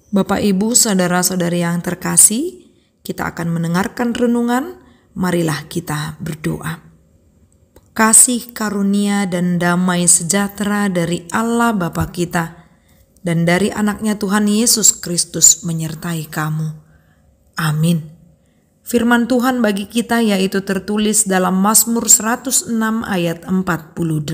Bapak, Ibu, saudara-saudari yang terkasih, kita akan mendengarkan renungan. Marilah kita berdoa. Kasih karunia dan damai sejahtera dari Allah Bapa kita dan dari anaknya Tuhan Yesus Kristus menyertai kamu. Amin. Firman Tuhan bagi kita yaitu tertulis dalam Mazmur 106 ayat 48.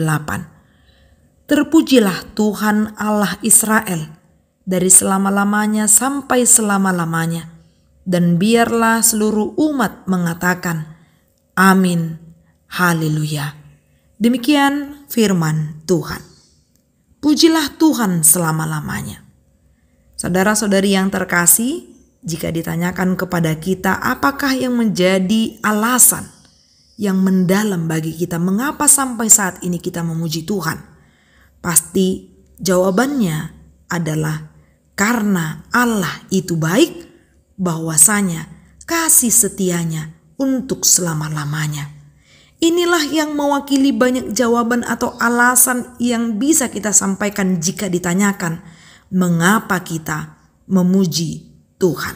Terpujilah Tuhan Allah Israel dari selama-lamanya sampai selama-lamanya, dan biarlah seluruh umat mengatakan, Amin, Haleluya. Demikian firman Tuhan. Pujilah Tuhan selama-lamanya. Saudara-saudari yang terkasih, jika ditanyakan kepada kita apakah yang menjadi alasan yang mendalam bagi kita mengapa sampai saat ini kita memuji Tuhan, pasti jawabannya adalah karena Allah itu baik, bahwasanya kasih setianya untuk selama-lamanya. Inilah yang mewakili banyak jawaban atau alasan yang bisa kita sampaikan jika ditanyakan mengapa kita memuji Tuhan.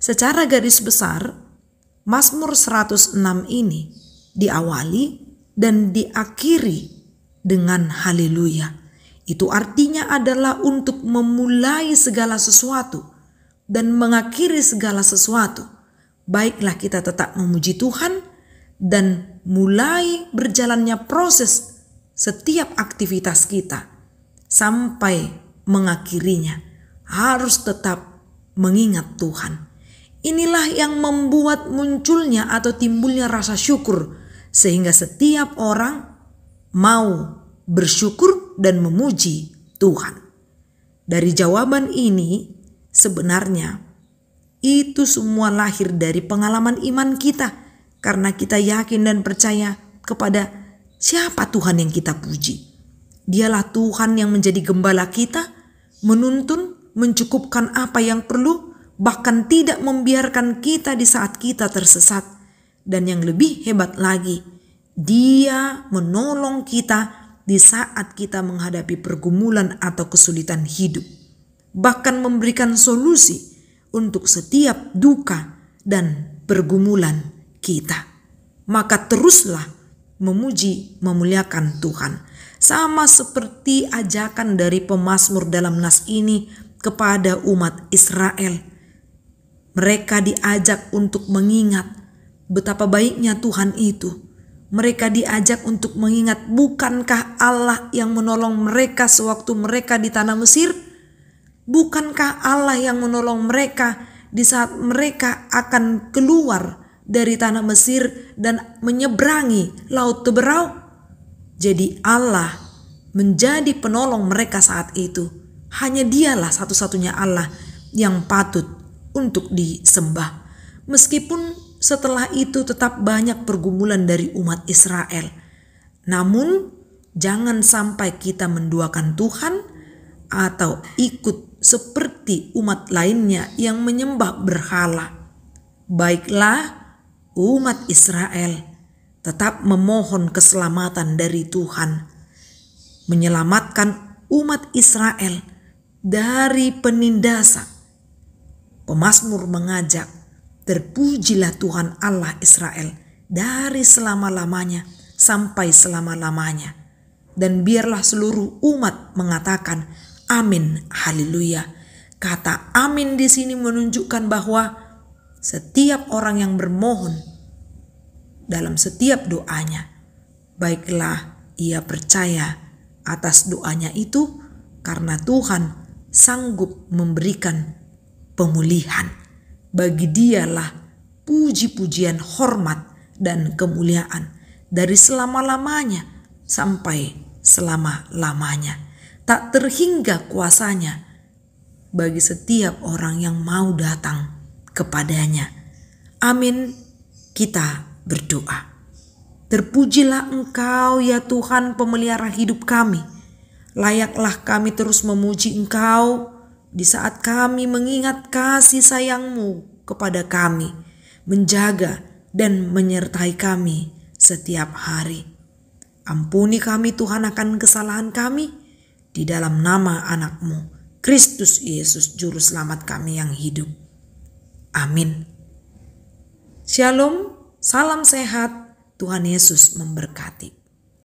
Secara garis besar, Mazmur 106 ini diawali dan diakhiri dengan haleluya. Itu artinya adalah untuk memulai segala sesuatu dan mengakhiri segala sesuatu. Baiklah kita tetap memuji Tuhan dan mulai berjalannya proses setiap aktivitas kita sampai mengakhirinya harus tetap mengingat Tuhan. Inilah yang membuat munculnya atau timbulnya rasa syukur sehingga setiap orang mau bersyukur dan memuji Tuhan. Dari jawaban ini sebenarnya itu semua lahir dari pengalaman iman kita, karena kita yakin dan percaya kepada siapa Tuhan yang kita puji. Dialah Tuhan yang menjadi gembala kita, menuntun, mencukupkan apa yang perlu, bahkan tidak membiarkan kita di saat kita tersesat. Dan yang lebih hebat lagi, Dia menolong kita di saat kita menghadapi pergumulan atau kesulitan hidup, bahkan memberikan solusi untuk setiap duka dan pergumulan kita. Maka teruslah memuji, memuliakan Tuhan. Sama seperti ajakan dari pemazmur dalam nas ini kepada umat Israel. Mereka diajak untuk mengingat betapa baiknya Tuhan itu. Mereka diajak untuk mengingat, bukankah Allah yang menolong mereka sewaktu mereka di tanah Mesir? Bukankah Allah yang menolong mereka di saat mereka akan keluar dari tanah Mesir dan menyeberangi Laut Teberau? Jadi Allah menjadi penolong mereka saat itu. Hanya Dialah satu-satunya Allah yang patut untuk disembah. Meskipun setelah itu tetap banyak pergumulan dari umat Israel. Namun jangan sampai kita menduakan Tuhan atau ikut seperti umat lainnya yang menyembah berhala. Baiklah umat Israel tetap memohon keselamatan dari Tuhan. Menyelamatkan umat Israel dari penindasan. Pemazmur mengajak, terpujilah Tuhan Allah Israel dari selama-lamanya sampai selama-lamanya. Dan biarlah seluruh umat mengatakan, Amin, Haleluya. Kata amin di sini menunjukkan bahwa setiap orang yang bermohon dalam setiap doanya, baiklah ia percaya atas doanya itu karena Tuhan sanggup memberikan pemulihan. Bagi Dialah puji-pujian, hormat, dan kemuliaan dari selama-lamanya sampai selama-lamanya. Tak terhingga kuasanya bagi setiap orang yang mau datang kepadanya. Amin, kita berdoa. Terpujilah Engkau ya Tuhan, pemelihara hidup kami. Layaklah kami terus memuji Engkau di saat kami mengingat kasih sayang-Mu kepada kami, menjaga dan menyertai kami setiap hari. Ampuni kami Tuhan akan kesalahan kami, di dalam nama anak-Mu Kristus Yesus Juru Selamat kami yang hidup. Amin. Shalom, salam sehat, Tuhan Yesus memberkati.